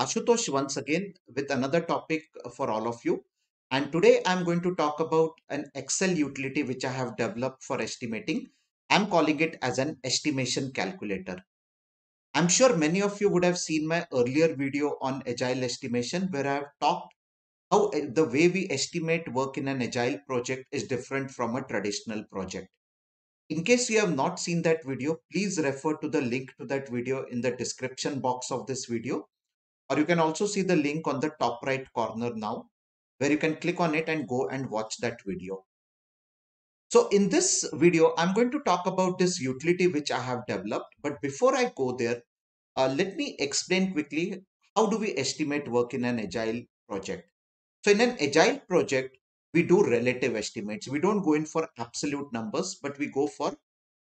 Ashutosh once again with another topic for all of you. And today I'm going to talk about an Excel utility which I have developed for estimating. I'm calling it as an estimation calculator. I'm sure many of you would have seen my earlier video on agile estimation where I have talked how the way we estimate work in an agile project is different from a traditional project. In case you have not seen that video, please refer to the link to that video in the description box of this video, or you can also see the link on the top right corner now, where you can click on it and go and watch that video. So in this video, I'm going to talk about this utility which I have developed. But before I go there, let me explain quickly how do we estimate work in an agile project. So in an agile project, we do relative estimates. We don't go in for absolute numbers, but we go for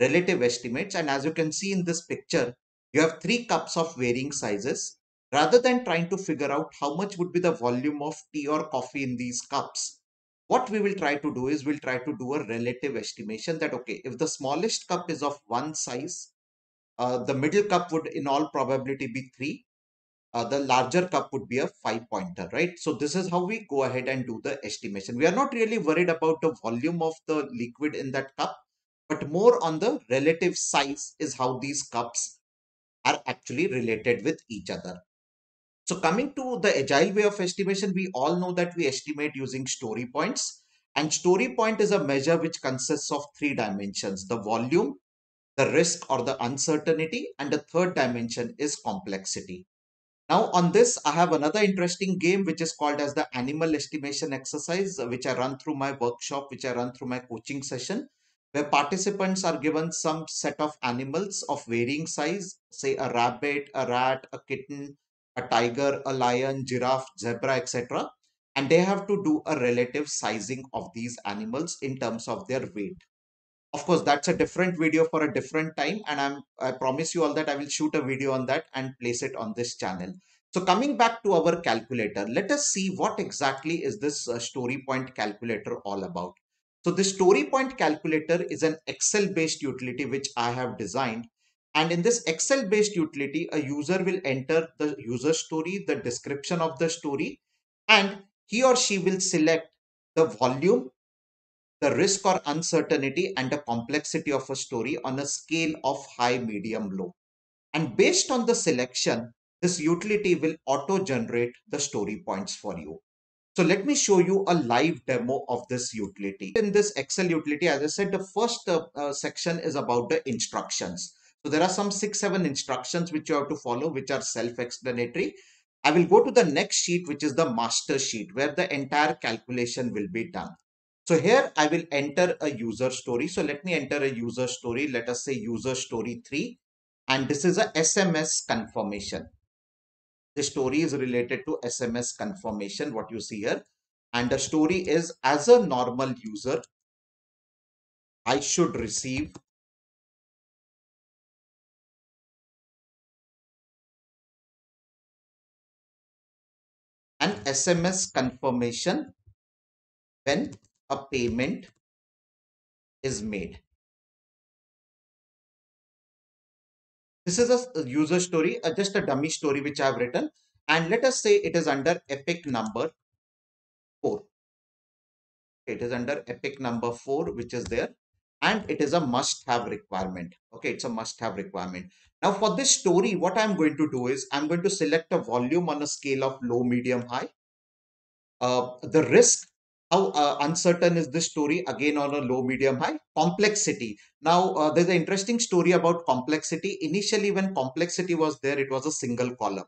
relative estimates. And as you can see in this picture, you have three cups of varying sizes. Rather than trying to figure out how much would be the volume of tea or coffee in these cups, what we will try to do is we'll try to do a relative estimation that, okay, if the smallest cup is of one size, the middle cup would in all probability be three, the larger cup would be a 5 pointer, right? So this is how we go ahead and do the estimation. We are not really worried about the volume of the liquid in that cup, but more on the relative size is how these cups are actually related with each other. So coming to the agile way of estimation, we all know that we estimate using story points, and story point is a measure which consists of three dimensions: the volume, the risk or the uncertainty, and the third dimension is complexity. Now on this, I have another interesting game which is called as the animal estimation exercise, which I run through my workshop, which I run through my coaching session, where participants are given some set of animals of varying size, say a rabbit, a rat, a kitten, a tiger, a lion, giraffe, zebra, etc. And they have to do a relative sizing of these animals in terms of their weight. Of course, that's a different video for a different time, and I promise you all that I will shoot a video on that and place it on this channel. So coming back to our calculator, let us see what exactly is this story point calculator all about. So the story point calculator is an Excel based utility which I have designed. And in this Excel based utility, a user will enter the user story, the description of the story, and he or she will select the volume, the risk or uncertainty, and the complexity of a story on a scale of high, medium, low. And based on the selection, this utility will auto generate the story points for you. So let me show you a live demo of this utility. In this Excel utility, as I said, the first section is about the instructions. So there are some 6-7 instructions which you have to follow, which are self-explanatory. I will go to the next sheet, which is the master sheet, where the entire calculation will be done. So here I will enter a user story. So let me enter a user story. Let us say user story 3. And this is a SMS confirmation. The story is related to SMS confirmation, what you see here. And the story is, as a normal user, I should receive an SMS confirmation when a payment is made. This is a user story, just a dummy story which I have written. And let us say it is under epic number 4. It is under epic number 4, which is there. And it is a must have requirement. Okay, it's a must have requirement. Now for this story, what I'm going to do is I'm going to select a volume on a scale of low, medium, high. The risk, how uncertain is this story, again on a low, medium, high. Complexity. Now there's an interesting story about complexity. Initially when complexity was there, it was a single column.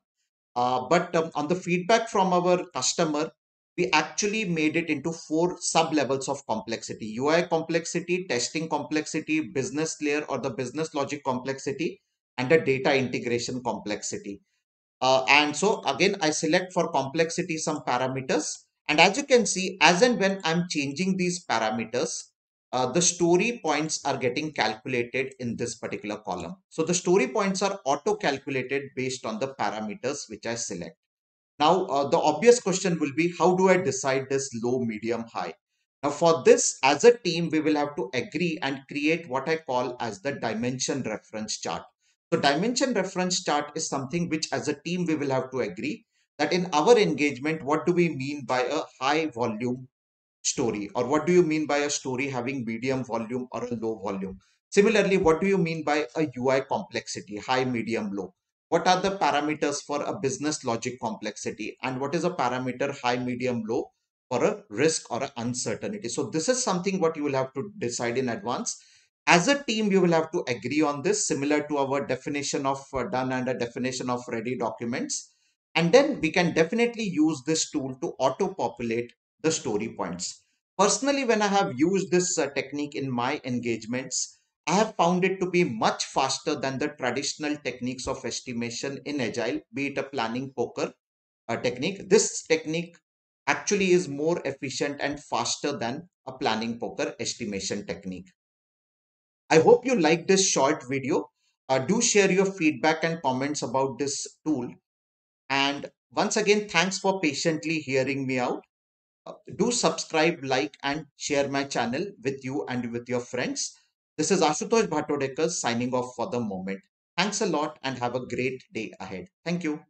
But on the feedback from our customer, we actually made it into 4 sub levels of complexity: UI complexity, testing complexity, business layer or the business logic complexity, and the data integration complexity. And so again, I select for complexity some parameters. And as you can see, as and when I'm changing these parameters, the story points are getting calculated in this particular column. So the story points are auto calculated based on the parameters which I select. Now, the obvious question will be, how do I decide this low, medium, high? Now, for this, as a team, we will have to agree and create what I call as the dimension reference chart. So dimension reference chart is something which as a team we will have to agree. that in our engagement, what do we mean by a high volume story, or what do you mean by a story having medium volume or a low volume? Similarly, what do you mean by a UI complexity, high, medium, low? What are the parameters for a business logic complexity, and what is a parameter high, medium, low for a risk or a uncertainty? So this is something what you will have to decide in advance. As a team, you will have to agree on this, similar to our definition of done and a definition of ready documents. And then we can definitely use this tool to auto populate the story points. Personally, when I have used this technique in my engagements, I have found it to be much faster than the traditional techniques of estimation in Agile, be it a planning poker technique. This technique actually is more efficient and faster than a planning poker estimation technique. I hope you like this short video. Do share your feedback and comments about this tool. And once again, thanks for patiently hearing me out. Do subscribe, like, and share my channel with you and with your friends. This is Ashutosh Bhattodekar signing off for the moment. Thanks a lot and have a great day ahead. Thank you.